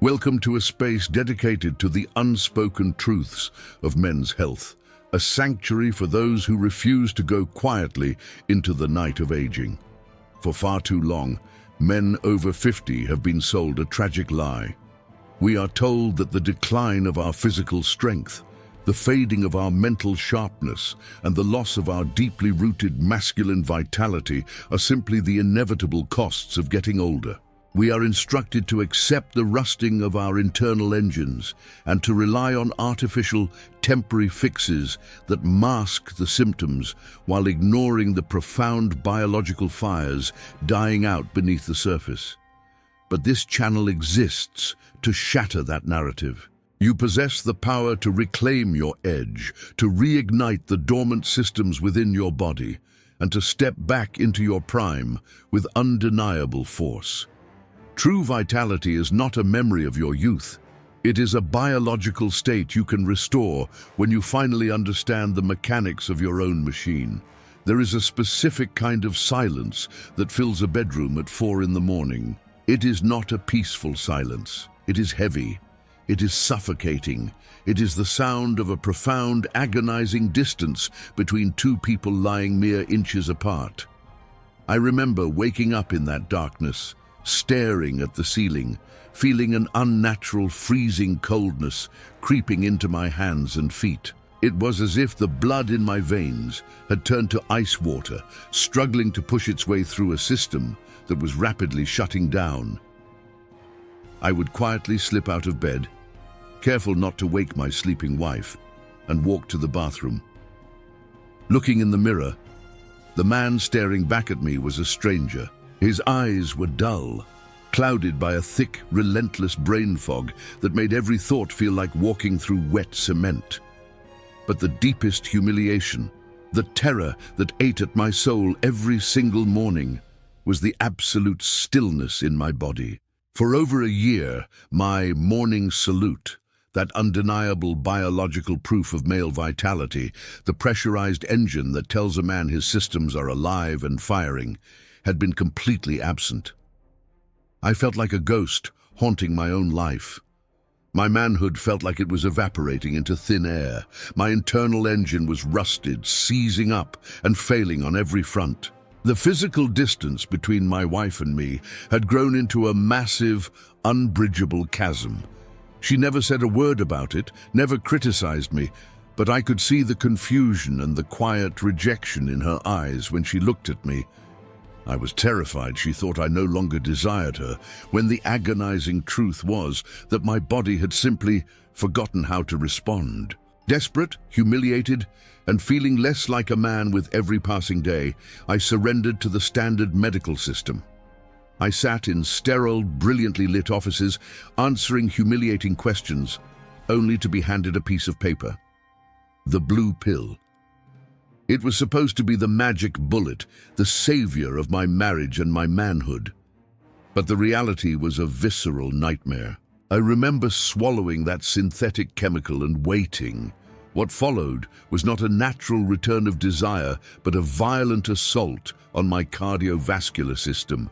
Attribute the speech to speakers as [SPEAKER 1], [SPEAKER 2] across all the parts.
[SPEAKER 1] Welcome to a space dedicated to the unspoken truths of men's health, a sanctuary for those who refuse to go quietly into the night of aging. For far too long, men over 50 have been sold a tragic lie. We are told that the decline of our physical strength, the fading of our mental sharpness, and the loss of our deeply rooted masculine vitality are simply the inevitable costs of getting older. We are instructed to accept the rusting of our internal engines and to rely on artificial, temporary fixes that mask the symptoms while ignoring the profound biological fires dying out beneath the surface. But this channel exists to shatter that narrative. You possess the power to reclaim your edge, to reignite the dormant systems within your body, and to step back into your prime with undeniable force. True vitality is not a memory of your youth. It is a biological state you can restore when you finally understand the mechanics of your own machine. There is a specific kind of silence that fills a bedroom at 4 in the morning. It is not a peaceful silence. It is heavy. It is suffocating. It is the sound of a profound, agonizing distance between two people lying mere inches apart. I remember waking up in that darkness, staring at the ceiling, feeling an unnatural freezing coldness creeping into my hands and feet. It was as if the blood in my veins had turned to ice water, struggling to push its way through a system that was rapidly shutting down. I would quietly slip out of bed, careful not to wake my sleeping wife, and walk to the bathroom. Looking in the mirror, the man staring back at me was a stranger. His eyes were dull, clouded by a thick, relentless brain fog that made every thought feel like walking through wet cement. But the deepest humiliation, the terror that ate at my soul every single morning, was the absolute stillness in my body. For over a year, my morning salute, that undeniable biological proof of male vitality, the pressurized engine that tells a man his systems are alive and firing, had been completely absent. I felt like a ghost haunting my own life. My manhood felt like it was evaporating into thin air. My internal engine was rusted, seizing up, and failing on every front. The physical distance between my wife and me had grown into a massive, unbridgeable chasm. She never said a word about it, never criticized me, but I could see the confusion and the quiet rejection in her eyes when she looked at me. I was terrified she thought I no longer desired her, when the agonizing truth was that my body had simply forgotten how to respond. Desperate, humiliated, and feeling less like a man with every passing day, I surrendered to the standard medical system. I sat in sterile, brilliantly lit offices, answering humiliating questions, only to be handed a piece of paper. The blue pill. It was supposed to be the magic bullet, the savior of my marriage and my manhood. But the reality was a visceral nightmare. I remember swallowing that synthetic chemical and waiting. What followed was not a natural return of desire, but a violent assault on my cardiovascular system.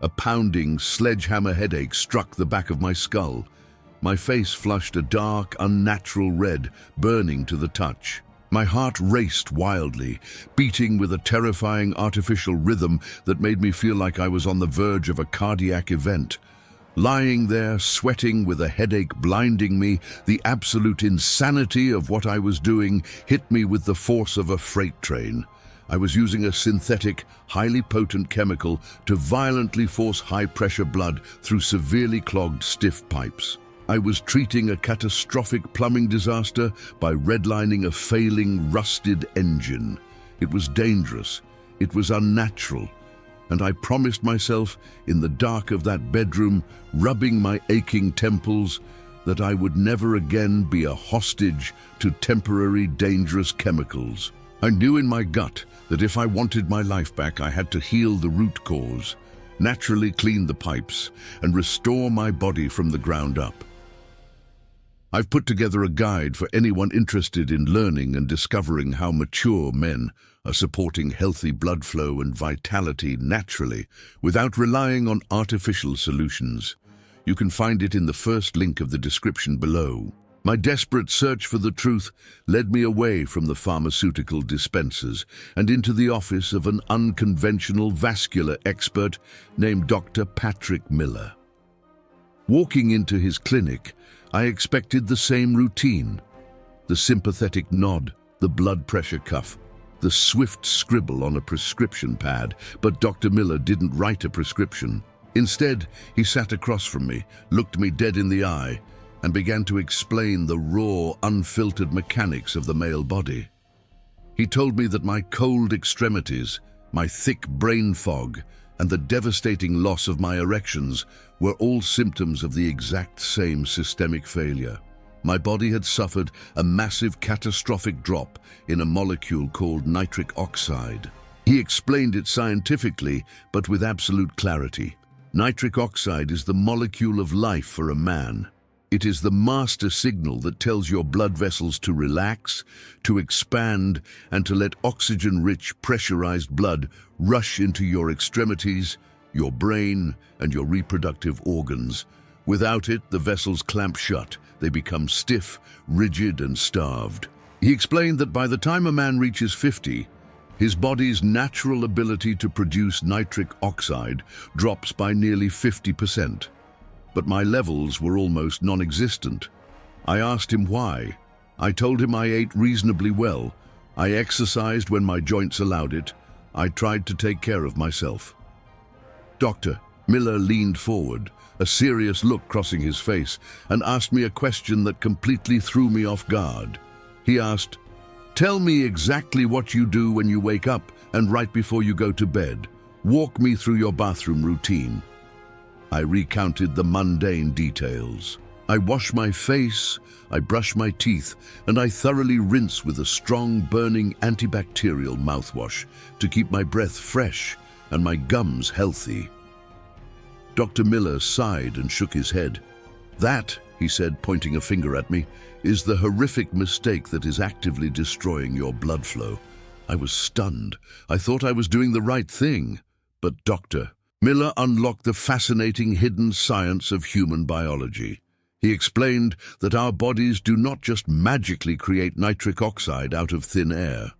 [SPEAKER 1] A pounding, sledgehammer headache struck the back of my skull. My face flushed a dark, unnatural red, burning to the touch. My heart raced wildly, beating with a terrifying artificial rhythm that made me feel like I was on the verge of a cardiac event. Lying there, sweating with a headache blinding me, the absolute insanity of what I was doing hit me with the force of a freight train. I was using a synthetic, highly potent chemical to violently force high-pressure blood through severely clogged, stiff pipes. I was treating a catastrophic plumbing disaster by redlining a failing, rusted engine. It was dangerous, it was unnatural, and I promised myself, in the dark of that bedroom, rubbing my aching temples, that I would never again be a hostage to temporary, dangerous chemicals. I knew in my gut that if I wanted my life back, I had to heal the root cause, naturally clean the pipes, and restore my body from the ground up. I've put together a guide for anyone interested in learning and discovering how mature men are supporting healthy blood flow and vitality naturally without relying on artificial solutions. You can find it in the first link of the description below. My desperate search for the truth led me away from the pharmaceutical dispensers and into the office of an unconventional vascular expert named Dr. Patrick Miller. Walking into his clinic, I expected the same routine. The sympathetic nod, the blood pressure cuff, the swift scribble on a prescription pad, but Dr. Miller didn't write a prescription. Instead, he sat across from me, looked me dead in the eye, and began to explain the raw, unfiltered mechanics of the male body. He told me that my cold extremities, my thick brain fog, and the devastating loss of my erections were all symptoms of the exact same systemic failure. My body had suffered a massive catastrophic drop in a molecule called nitric oxide. He explained it scientifically, but with absolute clarity. Nitric oxide is the molecule of life for a man. It is the master signal that tells your blood vessels to relax, to expand, and to let oxygen-rich, pressurized blood rush into your extremities, your brain, and your reproductive organs. Without it, the vessels clamp shut. They become stiff, rigid, and starved. He explained that by the time a man reaches 50, his body's natural ability to produce nitric oxide drops by nearly 50%. But my levels were almost non-existent. I asked him why. I told him I ate reasonably well. I exercised when my joints allowed it. I tried to take care of myself. Dr. Miller leaned forward, a serious look crossing his face, and asked me a question that completely threw me off guard. He asked, "Tell me exactly what you do when you wake up and right before you go to bed. Walk me through your bathroom routine." I recounted the mundane details. I wash my face, I brush my teeth, and I thoroughly rinse with a strong, burning antibacterial mouthwash to keep my breath fresh and my gums healthy. Dr. Miller sighed and shook his head. "That," he said, pointing a finger at me, "is the horrific mistake that is actively destroying your blood flow." I was stunned. I thought I was doing the right thing. But Dr. Miller unlocked the fascinating hidden science of human biology. He explained that our bodies do not just magically create nitric oxide out of thin air.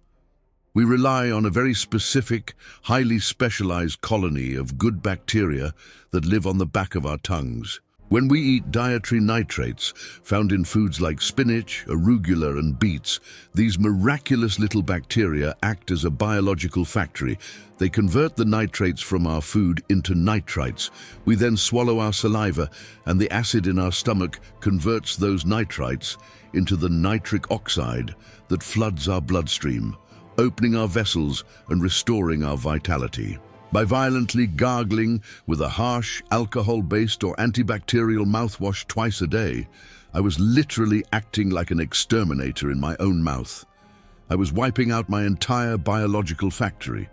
[SPEAKER 1] We rely on a very specific, highly specialized colony of good bacteria that live on the back of our tongues. When we eat dietary nitrates, found in foods like spinach, arugula, and beets, these miraculous little bacteria act as a biological factory. They convert the nitrates from our food into nitrites. We then swallow our saliva, and the acid in our stomach converts those nitrites into the nitric oxide that floods our bloodstream, opening our vessels and restoring our vitality. By violently gargling with a harsh, alcohol-based or antibacterial mouthwash twice a day, I was literally acting like an exterminator in my own mouth. I was wiping out my entire biological factory.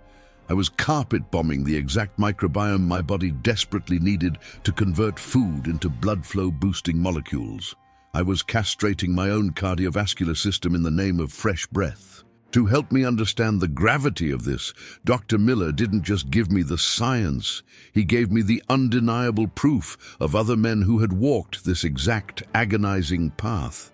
[SPEAKER 1] I was carpet-bombing the exact microbiome my body desperately needed to convert food into blood flow-boosting molecules. I was castrating my own cardiovascular system in the name of fresh breath. To help me understand the gravity of this, Dr. Miller didn't just give me the science, he gave me the undeniable proof of other men who had walked this exact agonizing path.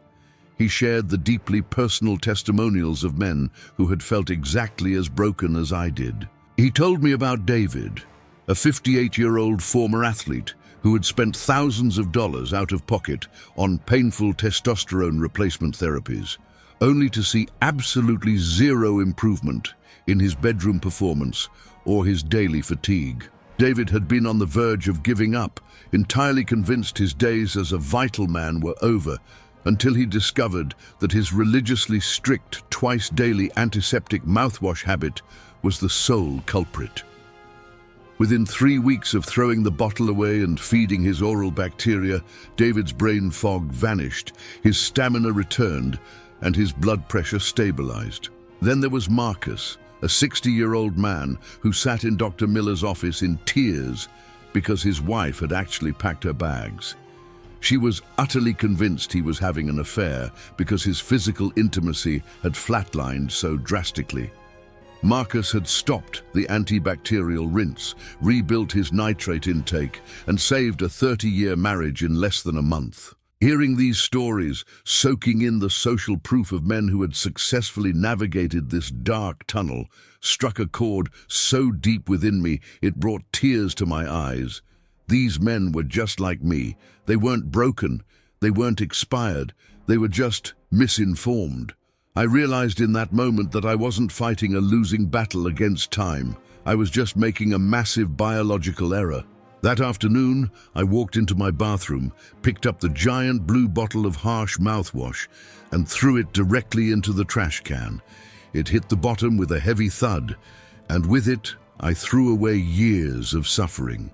[SPEAKER 1] He shared the deeply personal testimonials of men who had felt exactly as broken as I did. He told me about David, a 58-year-old former athlete who had spent thousands of dollars out of pocket on painful testosterone replacement therapies, only to see absolutely zero improvement in his bedroom performance or his daily fatigue. David had been on the verge of giving up, entirely convinced his days as a vital man were over, until he discovered that his religiously strict twice-daily antiseptic mouthwash habit was the sole culprit. Within 3 weeks of throwing the bottle away and feeding his oral bacteria, David's brain fog vanished, his stamina returned, and his blood pressure stabilized. Then there was Marcus, a 60-year-old man who sat in Dr. Miller's office in tears because his wife had actually packed her bags. She was utterly convinced he was having an affair because his physical intimacy had flatlined so drastically. Marcus had stopped the antibacterial rinse, rebuilt his nitrate intake, and saved a 30-year marriage in less than a month. Hearing these stories, soaking in the social proof of men who had successfully navigated this dark tunnel, struck a chord so deep within me it brought tears to my eyes. These men were just like me. They weren't broken, they weren't expired, they were just misinformed. I realized in that moment that I wasn't fighting a losing battle against time. I was just making a massive biological error. That afternoon, I walked into my bathroom, picked up the giant blue bottle of harsh mouthwash, and threw it directly into the trash can. It hit the bottom with a heavy thud, and with it, I threw away years of suffering.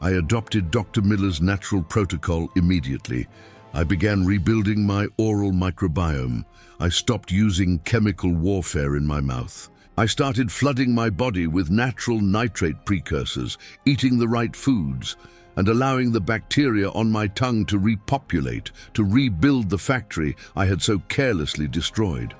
[SPEAKER 1] I adopted Dr. Miller's natural protocol immediately. I began rebuilding my oral microbiome. I stopped using chemical warfare in my mouth. I started flooding my body with natural nitrate precursors, eating the right foods, and allowing the bacteria on my tongue to repopulate, to rebuild the factory I had so carelessly destroyed.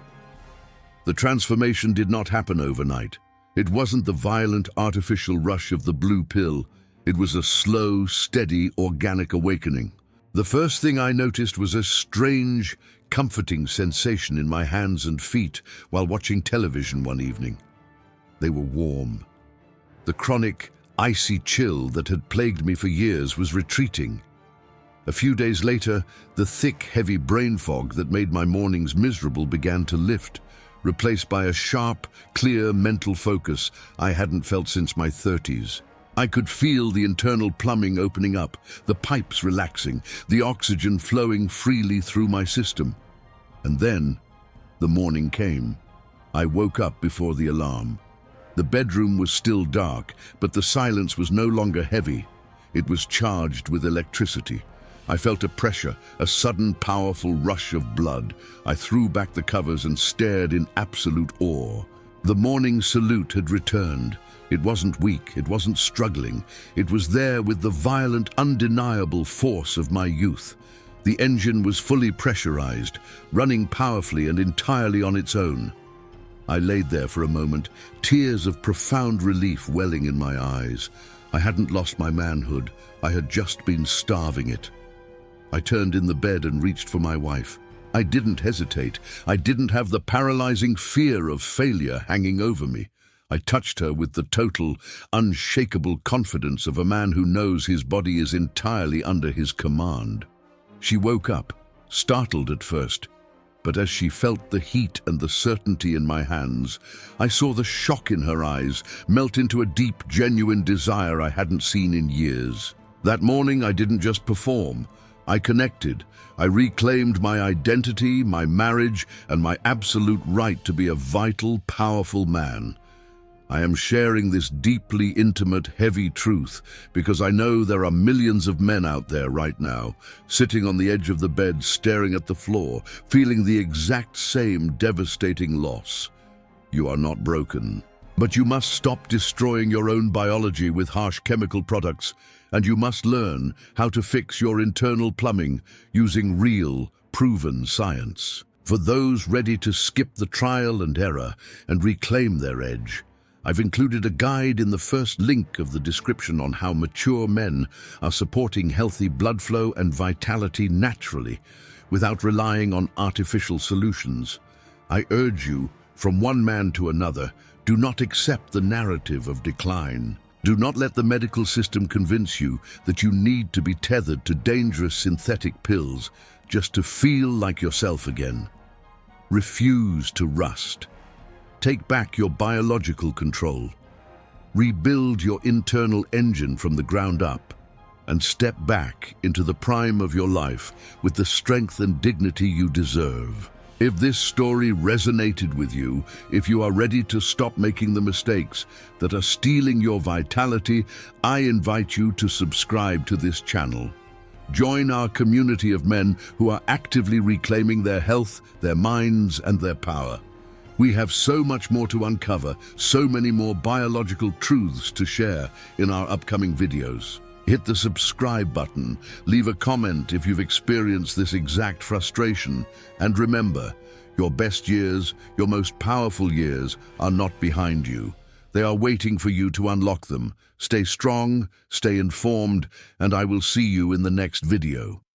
[SPEAKER 1] The transformation did not happen overnight. It wasn't the violent, artificial rush of the blue pill. It was a slow, steady, organic awakening. The first thing I noticed was a strange, comforting sensation in my hands and feet while watching television one evening. They were warm. The chronic, icy chill that had plagued me for years was retreating. A few days later, the thick, heavy brain fog that made my mornings miserable began to lift, replaced by a sharp, clear mental focus I hadn't felt since my 30s. I could feel the internal plumbing opening up, the pipes relaxing, the oxygen flowing freely through my system. And then, the morning came. I woke up before the alarm. The bedroom was still dark, but the silence was no longer heavy. It was charged with electricity. I felt a pressure, a sudden, powerful rush of blood. I threw back the covers and stared in absolute awe. The morning salute had returned. It wasn't weak, it wasn't struggling. It was there with the violent, undeniable force of my youth. The engine was fully pressurized, running powerfully and entirely on its own. I laid there for a moment, tears of profound relief welling in my eyes. I hadn't lost my manhood, I had just been starving it. I turned in the bed and reached for my wife. I didn't hesitate. I didn't have the paralyzing fear of failure hanging over me. I touched her with the total, unshakable confidence of a man who knows his body is entirely under his command. She woke up, startled at first, but as she felt the heat and the certainty in my hands, I saw the shock in her eyes melt into a deep, genuine desire I hadn't seen in years. That morning, I didn't just perform. I connected. I reclaimed my identity, my marriage, and my absolute right to be a vital, powerful man. I am sharing this deeply intimate, heavy truth because I know there are millions of men out there right now, sitting on the edge of the bed, staring at the floor, feeling the exact same devastating loss. You are not broken, but you must stop destroying your own biology with harsh chemical products, and you must learn how to fix your internal plumbing using real, proven science. For those ready to skip the trial and error and reclaim their edge, I've included a guide in the first link of the description on how mature men are supporting healthy blood flow and vitality naturally, without relying on artificial solutions. I urge you, from one man to another, do not accept the narrative of decline. Do not let the medical system convince you that you need to be tethered to dangerous synthetic pills just to feel like yourself again. Refuse to rust. Take back your biological control. Rebuild your internal engine from the ground up, and step back into the prime of your life with the strength and dignity you deserve. If this story resonated with you, if you are ready to stop making the mistakes that are stealing your vitality, I invite you to subscribe to this channel. Join our community of men who are actively reclaiming their health, their minds, and their power. We have so much more to uncover, so many more biological truths to share in our upcoming videos. Hit the subscribe button, leave a comment if you've experienced this exact frustration, and remember, your best years, your most powerful years, are not behind you. They are waiting for you to unlock them. Stay strong, stay informed, and I will see you in the next video.